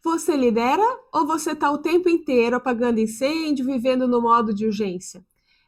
Você lidera ou você está o tempo inteiro apagando incêndio, vivendo no modo de urgência?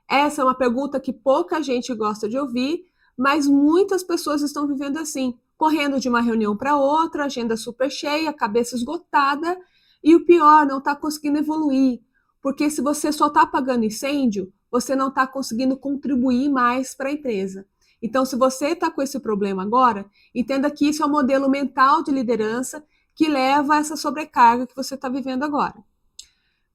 Essa é uma pergunta que pouca gente gosta de ouvir, mas muitas pessoas estão vivendo assim, correndo de uma reunião para outra, agenda super cheia, cabeça esgotada, e o pior, não está conseguindo evoluir, porque se você só está apagando incêndio, você não está conseguindo contribuir mais para a empresa. Então, se você está com esse problema agora, entenda que isso é um modelo mental de liderança que leva a essa sobrecarga que você está vivendo agora.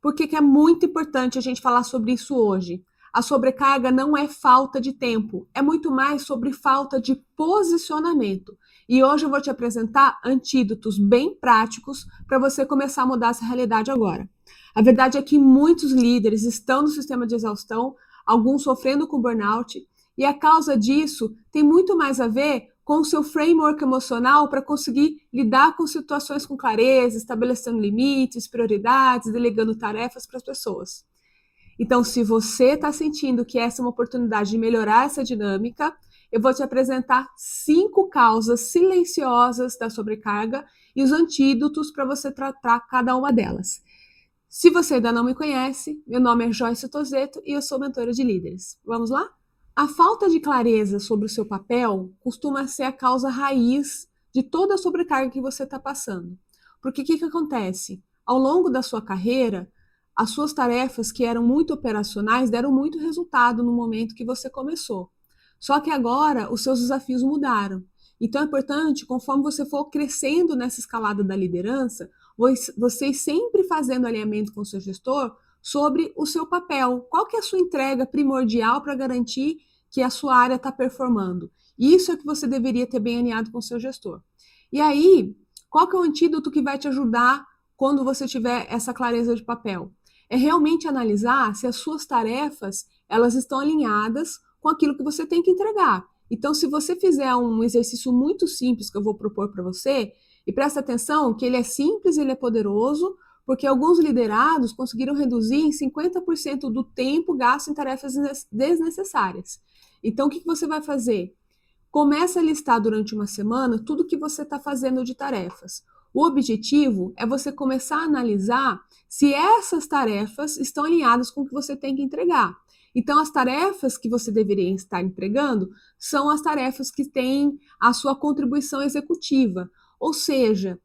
Por que é muito importante a gente falar sobre isso hoje? A sobrecarga não é falta de tempo, é muito mais sobre falta de posicionamento. E hoje eu vou te apresentar antídotos bem práticos para você começar a mudar essa realidade agora. A verdade é que muitos líderes estão no sistema de exaustão, alguns sofrendo com burnout, e a causa disso tem muito mais a ver com o seu framework emocional para conseguir lidar com situações com clareza, estabelecendo limites, prioridades, delegando tarefas para as pessoas. Então, se você está sentindo que essa é uma oportunidade de melhorar essa dinâmica, eu vou te apresentar 5 causas silenciosas da sobrecarga e os antídotos para você tratar cada uma delas. Se você ainda não me conhece, meu nome é Joyce Tozeto e eu sou mentora de líderes. Vamos lá? A falta de clareza sobre o seu papel costuma ser a causa raiz de toda a sobrecarga que você está passando. Porque o que acontece? Ao longo da sua carreira, as suas tarefas que eram muito operacionais deram muito resultado no momento que você começou. Só que agora os seus desafios mudaram. Então é importante, conforme você for crescendo nessa escalada da liderança, você sempre fazendo alinhamento com o seu gestor sobre o seu papel. Qual que é a sua entrega primordial para garantir que a sua área está performando? Isso é que você deveria ter bem alinhado com o seu gestor. E aí, qual que é o antídoto que vai te ajudar quando você tiver essa clareza de papel? É realmente analisar se as suas tarefas elas estão alinhadas com aquilo que você tem que entregar. Então, se você fizer um exercício muito simples que eu vou propor para você, e presta atenção que ele é simples, ele é poderoso, porque alguns liderados conseguiram reduzir em 50% do tempo gasto em tarefas desnecessárias. Então, o que você vai fazer? Começa a listar durante uma semana tudo que você está fazendo de tarefas. O objetivo é você começar a analisar se essas tarefas estão alinhadas com o que você tem que entregar. Então, as tarefas que você deveria estar entregando são as tarefas que têm a sua contribuição executiva. Ou seja,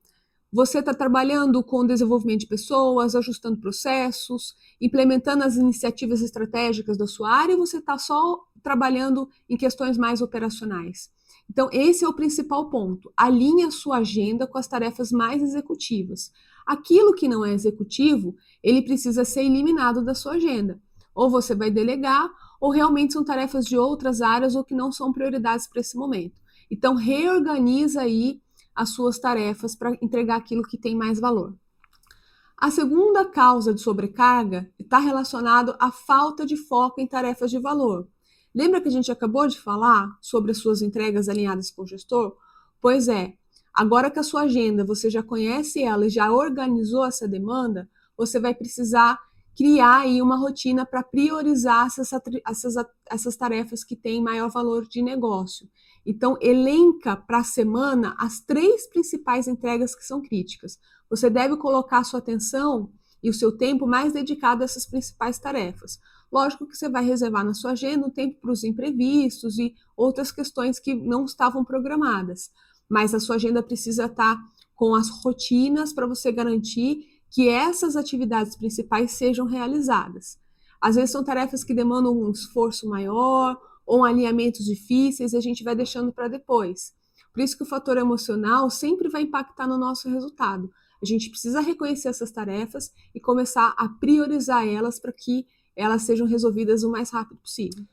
você está trabalhando com desenvolvimento de pessoas, ajustando processos, implementando as iniciativas estratégicas da sua área, ou você está só trabalhando em questões mais operacionais? Então, esse é o principal ponto. Alinhe a sua agenda com as tarefas mais executivas. Aquilo que não é executivo, ele precisa ser eliminado da sua agenda. Ou você vai delegar, ou realmente são tarefas de outras áreas ou que não são prioridades para esse momento. Então, reorganiza aí as suas tarefas para entregar aquilo que tem mais valor. A segunda causa de sobrecarga está relacionado à falta de foco em tarefas de valor. Lembra que a gente acabou de falar sobre as suas entregas alinhadas com o gestor? Pois é, agora que a sua agenda, você já conhece ela e já organizou essa demanda, você vai precisar criar aí uma rotina para priorizar essas tarefas que têm maior valor de negócio. Então, elenca para a semana as 3 principais entregas que são críticas. Você deve colocar a sua atenção e o seu tempo mais dedicado a essas principais tarefas. Lógico que você vai reservar na sua agenda um tempo para os imprevistos e outras questões que não estavam programadas, mas a sua agenda precisa estar com as rotinas para você garantir que essas atividades principais sejam realizadas. Às vezes são tarefas que demandam um esforço maior ou alinhamentos difíceis e a gente vai deixando para depois. Por isso que o fator emocional sempre vai impactar no nosso resultado. A gente precisa reconhecer essas tarefas e começar a priorizar elas para que elas sejam resolvidas o mais rápido possível.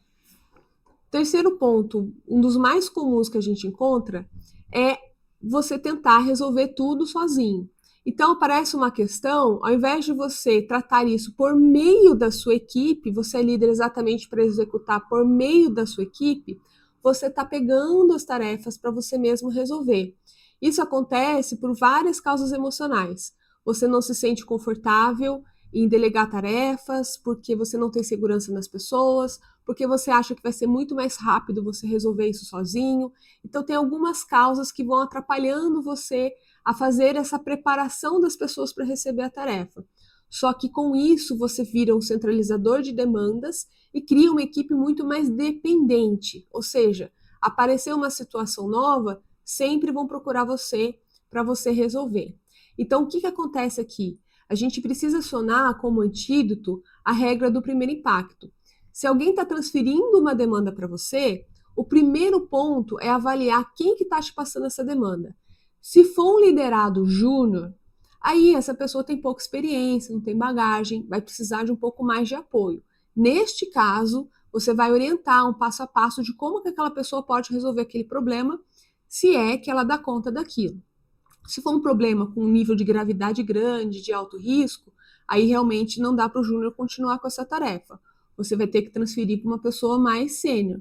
Terceiro ponto, um dos mais comuns que a gente encontra é você tentar resolver tudo sozinho. Então, aparece uma questão, ao invés de você tratar isso por meio da sua equipe, você é líder exatamente para executar por meio da sua equipe, você está pegando as tarefas para você mesmo resolver. Isso acontece por várias causas emocionais. Você não se sente confortável em delegar tarefas, porque você não tem segurança nas pessoas, porque você acha que vai ser muito mais rápido você resolver isso sozinho. Então, tem algumas causas que vão atrapalhando você a fazer essa preparação das pessoas para receber a tarefa. Só que com isso você vira um centralizador de demandas e cria uma equipe muito mais dependente, ou seja, apareceu uma situação nova, sempre vão procurar você para você resolver. Então, o que acontece aqui? A gente precisa acionar como antídoto a regra do primeiro impacto. Se alguém está transferindo uma demanda para você, o primeiro ponto é avaliar quem que está te passando essa demanda. Se for um liderado júnior, aí essa pessoa tem pouca experiência, não tem bagagem, vai precisar de um pouco mais de apoio. Neste caso, você vai orientar um passo a passo de como que aquela pessoa pode resolver aquele problema, se é que ela dá conta daquilo. Se for um problema com um nível de gravidade grande, de alto risco, aí realmente não dá para o júnior continuar com essa tarefa. Você vai ter que transferir para uma pessoa mais sênior.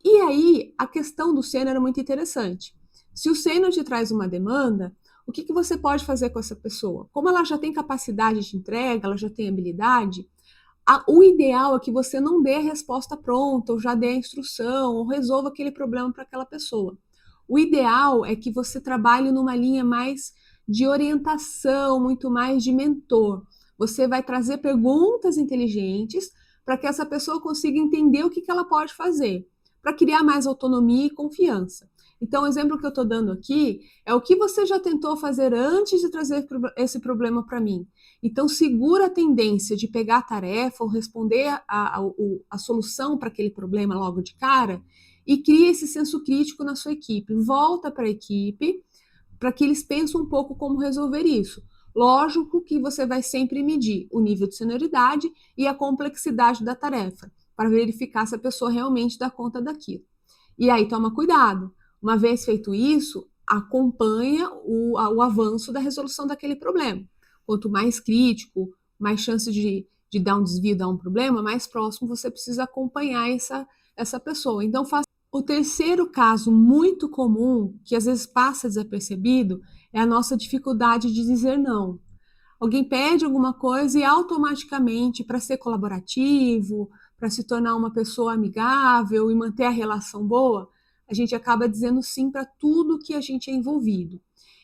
E aí, a questão do sênior é muito interessante. Se o sênior te traz uma demanda, o que você pode fazer com essa pessoa? Como ela já tem capacidade de entrega, ela já tem habilidade, o ideal é que você não dê a resposta pronta, ou já dê a instrução, ou resolva aquele problema para aquela pessoa. O ideal é que você trabalhe numa linha mais de orientação, muito mais de mentor. Você vai trazer perguntas inteligentes para que essa pessoa consiga entender o que ela pode fazer, para criar mais autonomia e confiança. Então, o exemplo que eu estou dando aqui é o que você já tentou fazer antes de trazer esse problema para mim. Então, segura a tendência de pegar a tarefa ou responder a solução para aquele problema logo de cara e cria esse senso crítico na sua equipe. Volta para a equipe para que eles pensem um pouco como resolver isso. Lógico que você vai sempre medir o nível de senioridade e a complexidade da tarefa, para verificar se a pessoa realmente dá conta daquilo. E aí toma cuidado. Uma vez feito isso, acompanha o avanço da resolução daquele problema. Quanto mais crítico, mais chance de dar um desvio, dar um problema, mais próximo você precisa acompanhar essa pessoa. Então, o terceiro caso muito comum, que às vezes passa desapercebido, é a nossa dificuldade de dizer não. Alguém pede alguma coisa e automaticamente, para ser colaborativo, para se tornar uma pessoa amigável e manter a relação boa, a gente acaba dizendo sim para tudo que a gente é envolvido.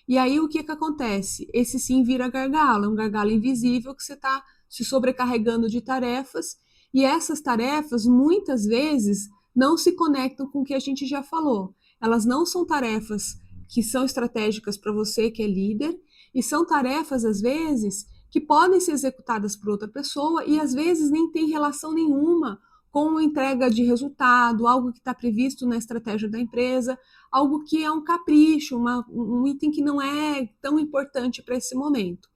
E aí o que acontece? Esse sim vira gargalo, é um gargalo invisível que você está se sobrecarregando de tarefas, e essas tarefas muitas vezes não se conectam com o que a gente já falou. Elas não são tarefas que são estratégicas para você que é líder, e são tarefas, às vezes, que podem ser executadas por outra pessoa e, às vezes, nem tem relação nenhuma com a entrega de resultado, algo que está previsto na estratégia da empresa, algo que é um capricho, um item que não é tão importante para esse momento.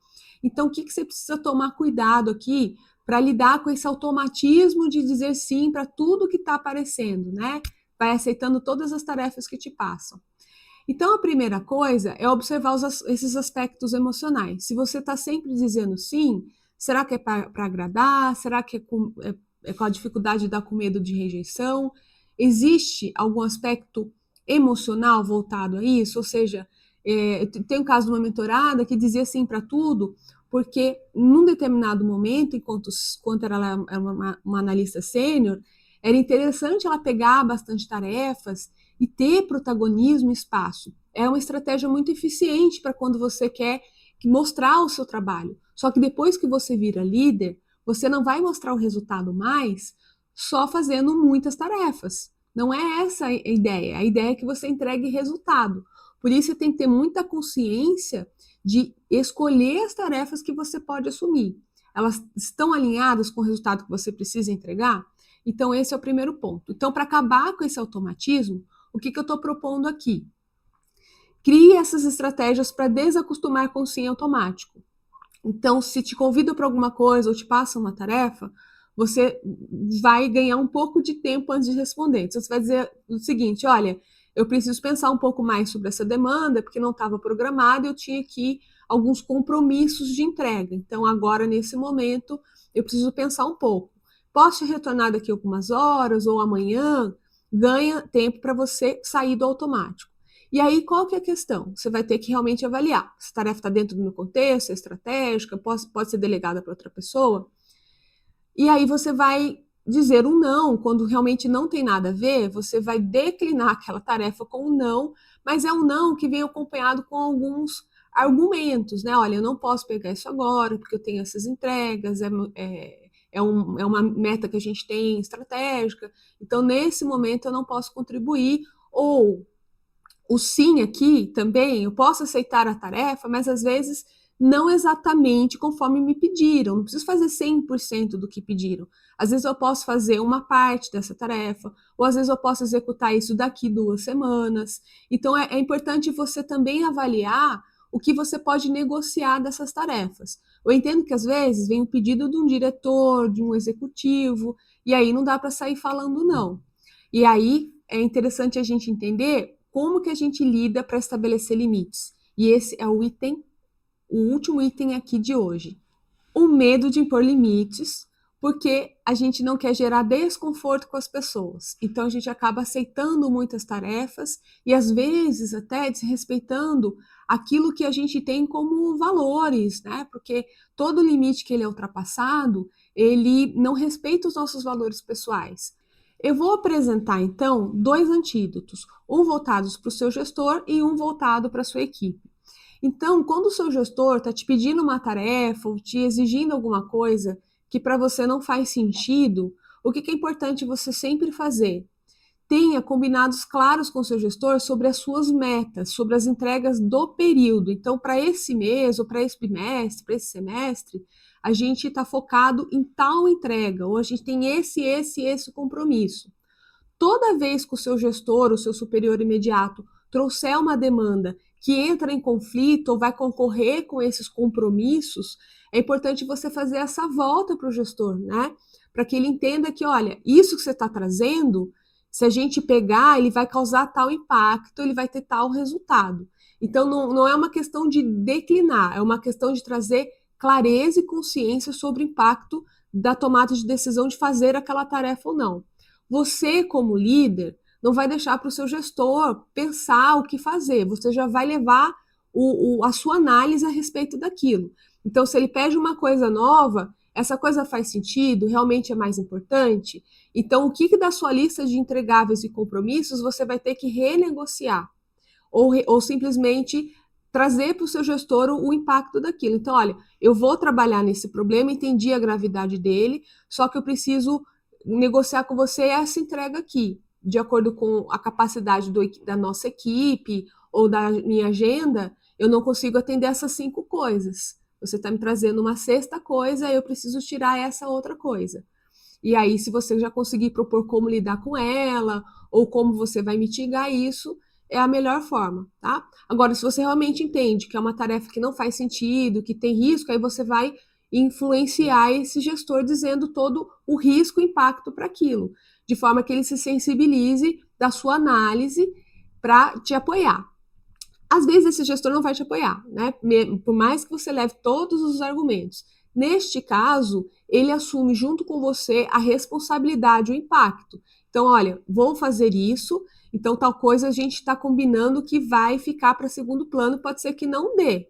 Então, o que você precisa tomar cuidado aqui para lidar com esse automatismo de dizer sim para tudo que está aparecendo, né? Vai aceitando todas as tarefas que te passam. Então, a primeira coisa é observar esses aspectos emocionais. Se você está sempre dizendo sim, será que é para agradar? Será que é com a dificuldade de dar com medo de rejeição? Existe algum aspecto emocional voltado a isso? Ou seja, tem um caso de uma mentorada que dizia sim para tudo, porque num determinado momento, enquanto ela era uma analista sênior, era interessante ela pegar bastante tarefas e ter protagonismo e espaço. É uma estratégia muito eficiente para quando você quer mostrar o seu trabalho. Só que depois que você vira líder, você não vai mostrar o resultado mais só fazendo muitas tarefas. Não é essa a ideia. A ideia é que você entregue resultado. Por isso, você tem que ter muita consciência de escolher as tarefas que você pode assumir. Elas estão alinhadas com o resultado que você precisa entregar? Então, esse é o primeiro ponto. Então, para acabar com esse automatismo, o que eu estou propondo aqui? Crie essas estratégias para desacostumar com o sim automático. Então, se te convido para alguma coisa ou te passa uma tarefa, você vai ganhar um pouco de tempo antes de responder. Então, você vai dizer o seguinte: olha, eu preciso pensar um pouco mais sobre essa demanda, porque não estava programada, eu tinha aqui alguns compromissos de entrega. Então, agora, nesse momento, eu preciso pensar um pouco. Posso retornar daqui a algumas horas ou amanhã? Ganha tempo para você sair do automático. E aí, qual que é a questão? Você vai ter que realmente avaliar se a tarefa está dentro do meu contexto, é estratégica, pode ser delegada para outra pessoa. E aí você vai dizer um não, quando realmente não tem nada a ver, você vai declinar aquela tarefa com um não, mas é um não que vem acompanhado com alguns argumentos, né? Olha, eu não posso pegar isso agora, porque eu tenho essas entregas, é uma meta que a gente tem estratégica, então nesse momento eu não posso contribuir, ou o sim aqui também, eu posso aceitar a tarefa, mas às vezes não exatamente conforme me pediram, não preciso fazer 100% do que pediram. Às vezes eu posso fazer uma parte dessa tarefa, ou às vezes eu posso executar isso daqui 2 semanas. Então é importante você também avaliar o que você pode negociar dessas tarefas. Eu entendo que às vezes vem um pedido de um diretor, de um executivo, e aí não dá para sair falando não. E aí é interessante a gente entender como que a gente lida para estabelecer limites. E esse é o último item aqui de hoje. O medo de impor limites, porque a gente não quer gerar desconforto com as pessoas. Então a gente acaba aceitando muitas tarefas e às vezes até desrespeitando aquilo que a gente tem como valores, né? Porque todo limite que ele é ultrapassado, ele não respeita os nossos valores pessoais. Eu vou apresentar então 2 antídotos, um voltado para o seu gestor e um voltado para a sua equipe. Então, quando o seu gestor está te pedindo uma tarefa ou te exigindo alguma coisa que para você não faz sentido, o que é importante você sempre fazer? Tenha combinados claros com o seu gestor sobre as suas metas, sobre as entregas do período. Então, para esse mês, ou para esse bimestre, para esse semestre, a gente está focado em tal entrega, ou a gente tem esse compromisso. Toda vez que o seu gestor, o seu superior imediato, trouxer uma demanda que entra em conflito ou vai concorrer com esses compromissos, é importante você fazer essa volta para o gestor, né? Para que ele entenda que, olha, isso que você está trazendo, se a gente pegar, ele vai causar tal impacto, ele vai ter tal resultado. Então, não é uma questão de declinar, é uma questão de trazer clareza e consciência sobre o impacto da tomada de decisão de fazer aquela tarefa ou não. Você, como líder, não vai deixar para o seu gestor pensar o que fazer, você já vai levar a sua análise a respeito daquilo. Então, se ele pede uma coisa nova, essa coisa faz sentido, realmente é mais importante? Então, o que da sua lista de entregáveis e compromissos você vai ter que renegociar? Ou simplesmente trazer para o seu gestor o impacto daquilo. Então, olha, eu vou trabalhar nesse problema, entendi a gravidade dele, só que eu preciso negociar com você essa entrega aqui, de acordo com a capacidade da nossa equipe ou da minha agenda, eu não consigo atender essas 5 coisas. Você está me trazendo uma sexta coisa, eu preciso tirar essa outra coisa. E aí, se você já conseguir propor como lidar com ela, ou como você vai mitigar isso, é a melhor forma, tá? Agora, se você realmente entende que é uma tarefa que não faz sentido, que tem risco, aí você vai influenciar esse gestor dizendo todo o risco e impacto para aquilo, de forma que ele se sensibilize da sua análise para te apoiar. Às vezes esse gestor não vai te apoiar, né? Por mais que você leve todos os argumentos. Neste caso, ele assume junto com você a responsabilidade, o impacto. Então, olha, vou fazer isso, então tal coisa a gente está combinando que vai ficar para segundo plano, pode ser que não dê.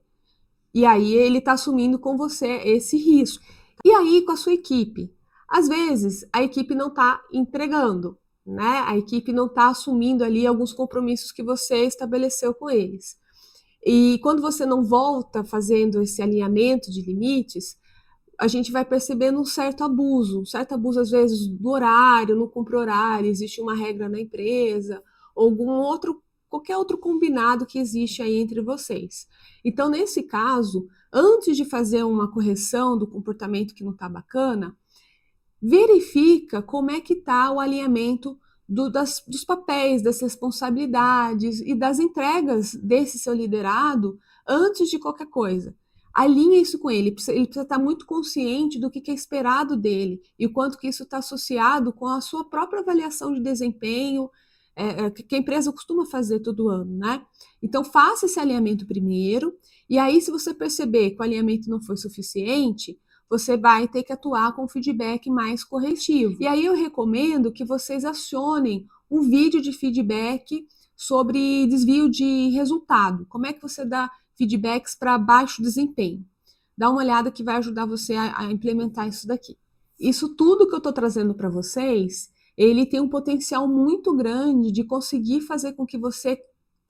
E aí ele está assumindo com você esse risco. E aí com a sua equipe? Às vezes a equipe não está entregando, né? A equipe não está assumindo ali alguns compromissos que você estabeleceu com eles. E quando você não volta fazendo esse alinhamento de limites, a gente vai percebendo um certo abuso às vezes do horário, não cumpre horário, existe uma regra na empresa, ou qualquer outro combinado que existe aí entre vocês. Então, nesse caso, antes de fazer uma correção do comportamento que não está bacana, verifica como é que está o alinhamento dos papéis, das responsabilidades e das entregas desse seu liderado antes de qualquer coisa. Alinha isso com ele precisa estar muito consciente do que é esperado dele e o quanto que isso está associado com a sua própria avaliação de desempenho, que a empresa costuma fazer todo ano, né? Então, faça esse alinhamento primeiro, e aí, se você perceber que o alinhamento não foi suficiente, você vai ter que atuar com feedback mais corretivo. E aí eu recomendo que vocês acionem um vídeo de feedback sobre desvio de resultado. Como é que você dá feedbacks para baixo desempenho? Dá uma olhada que vai ajudar você a implementar isso daqui. Isso tudo que eu estou trazendo para vocês, ele tem um potencial muito grande de conseguir fazer com que você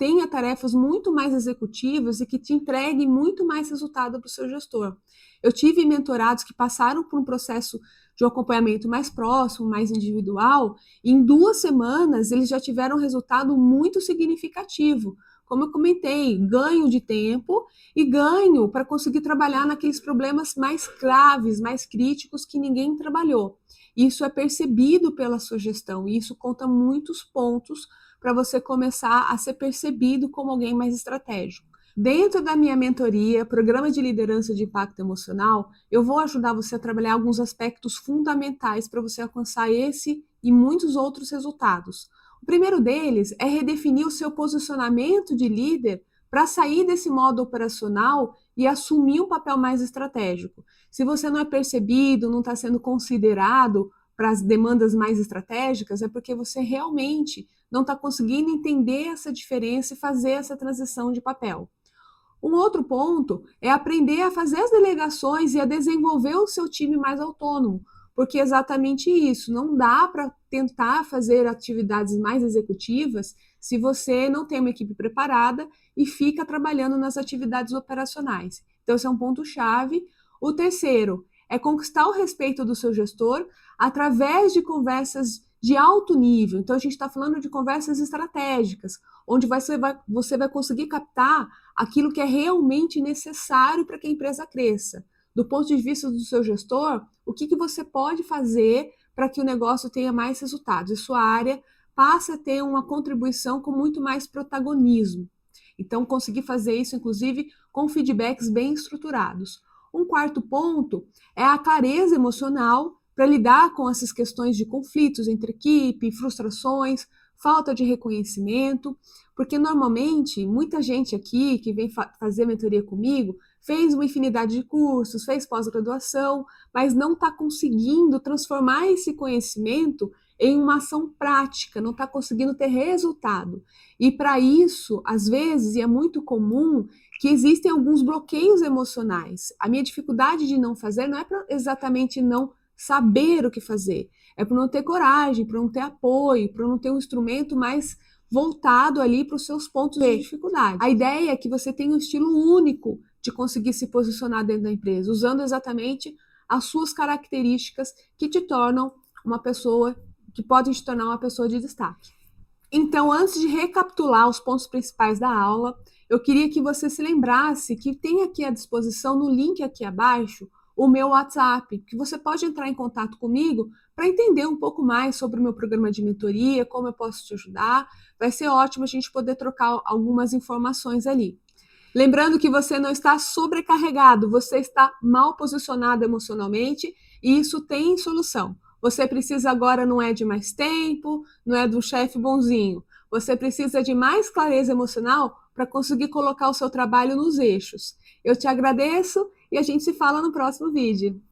tenha tarefas muito mais executivas e que te entregue muito mais resultado para o seu gestor. Eu tive mentorados que passaram por um processo de um acompanhamento mais próximo, mais individual, e em 2 semanas eles já tiveram um resultado muito significativo. Como eu comentei, ganho de tempo e ganho para conseguir trabalhar naqueles problemas mais graves, mais críticos que ninguém trabalhou. Isso é percebido pela sua gestão e isso conta muitos pontos para você começar a ser percebido como alguém mais estratégico. Dentro da minha mentoria, Programa de Liderança de Impacto Emocional, eu vou ajudar você a trabalhar alguns aspectos fundamentais para você alcançar esse e muitos outros resultados. O primeiro deles é redefinir o seu posicionamento de líder para sair desse modo operacional e assumir um papel mais estratégico. Se você não é percebido, não está sendo considerado para as demandas mais estratégicas, é porque você realmente não está conseguindo entender essa diferença e fazer essa transição de papel. Um outro ponto é aprender a fazer as delegações e a desenvolver o seu time mais autônomo, porque é exatamente isso, não dá para tentar fazer atividades mais executivas se você não tem uma equipe preparada e fica trabalhando nas atividades operacionais. Então, esse é um ponto-chave. O terceiro é conquistar o respeito do seu gestor através de conversas de alto nível. Então, a gente está falando de conversas estratégicas, onde você vai conseguir captar aquilo que é realmente necessário para que a empresa cresça. Do ponto de vista do seu gestor, o que você pode fazer para que o negócio tenha mais resultados e sua área passe a ter uma contribuição com muito mais protagonismo. Então, conseguir fazer isso, inclusive, com feedbacks bem estruturados. Um quarto ponto é a clareza emocional para lidar com essas questões de conflitos entre equipe, frustrações, falta de reconhecimento, porque normalmente muita gente aqui que vem fazer mentoria comigo fez uma infinidade de cursos, fez pós-graduação, mas não está conseguindo transformar esse conhecimento em uma ação prática, não está conseguindo ter resultado. E para isso, às vezes, e é muito comum, que existem alguns bloqueios emocionais. A minha dificuldade de não fazer não é exatamente não saber o que fazer, é por não ter coragem, por não ter apoio, por não ter um instrumento mais voltado ali para os seus pontos de dificuldade. A ideia é que você tenha um estilo único de conseguir se posicionar dentro da empresa, usando exatamente as suas características que te tornam uma pessoa, que podem te tornar uma pessoa de destaque. Então, antes de recapitular os pontos principais da aula, eu queria que você se lembrasse que tem aqui à disposição, no link aqui abaixo, o meu WhatsApp, que você pode entrar em contato comigo para entender um pouco mais sobre o meu programa de mentoria, como eu posso te ajudar. Vai ser ótimo a gente poder trocar algumas informações ali. Lembrando que você não está sobrecarregado, você está mal posicionado emocionalmente e isso tem solução. Você precisa agora não é de mais tempo, não é de um chefe bonzinho. Você precisa de mais clareza emocional para conseguir colocar o seu trabalho nos eixos. Eu te agradeço e a gente se fala no próximo vídeo.